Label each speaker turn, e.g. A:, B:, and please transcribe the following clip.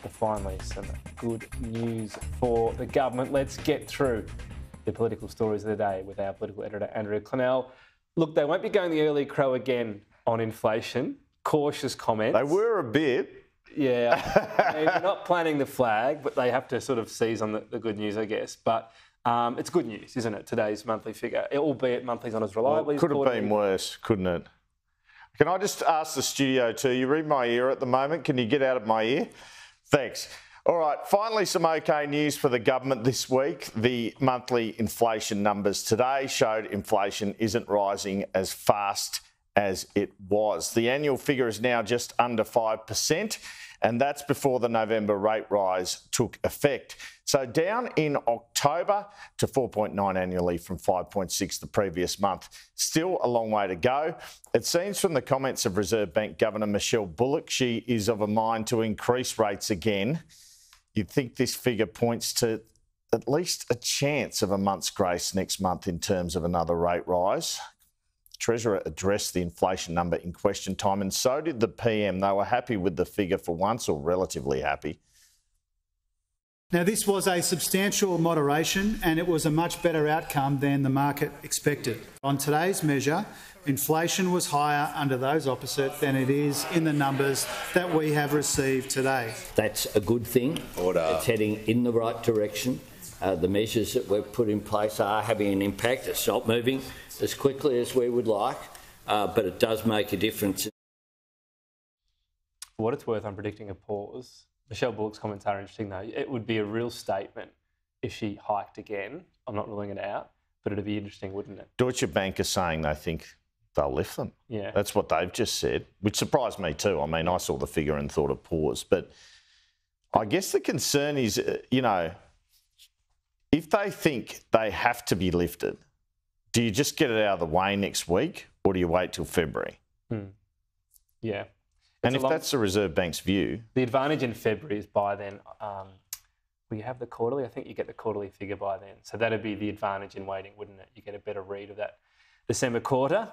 A: Well, finally, some good news for the government. Let's get through the political stories of the day with our political editor, Andrew Clennell. Look, they won't be going the early crow again on inflation. Cautious comments.
B: They were a bit.
A: Yeah, they're not planting the flag, but they have to sort of seize on the good news, I guess. But it's good news, isn't it, today's monthly figure, albeit monthly's not as reliably.
B: Could have been worse, couldn't it? Can I just ask the studio too, you read my ear at the moment, can you get out of my ear? Thanks. All right, finally some okay news for the government this week. The monthly inflation numbers today showed inflation isn't rising as fast as it was. The annual figure is now just under 5%, and that's before the November rate rise took effect. So down in October to 4.9 annually from 5.6 the previous month. Still a long way to go. It seems from the comments of Reserve Bank Governor Michele Bullock, she is of a mind to increase rates again. You'd think this figure points to at least a chance of a month's grace next month in terms of another rate rise. Treasurer addressed the inflation number in question time, and so did the PM. They were happy with the figure for once, or relatively happy.
C: Now, this was a substantial moderation, and it was a much better outcome than the market expected. On today's measure, inflation was higher under those opposite than it is in the numbers that we have received today.
D: That's a good thing. It's heading in the right direction. The measures that we've put in place are having an impact. It's not moving as quickly as we would like, but it does make a difference.
A: For what it's worth, I'm predicting a pause. Michele Bullock's comments are interesting, though. It would be a real statement if she hiked again. I'm not ruling it out, but it'd be interesting, wouldn't it?
B: Deutsche Bank are saying they think they'll lift them.
A: Yeah.
B: That's what they've just said, which surprised me too. I mean, I saw the figure and thought a pause. But I guess the concern is, if they think they have to be lifted, do you just get it out of the way next week, or do you wait till February?
A: Yeah.
B: And if that's the Reserve Bank's view...
A: The advantage in February is by then, will you have the quarterly? I think you get the quarterly figure by then. So that'd be the advantage in waiting, wouldn't it? You get a better read of that December quarter.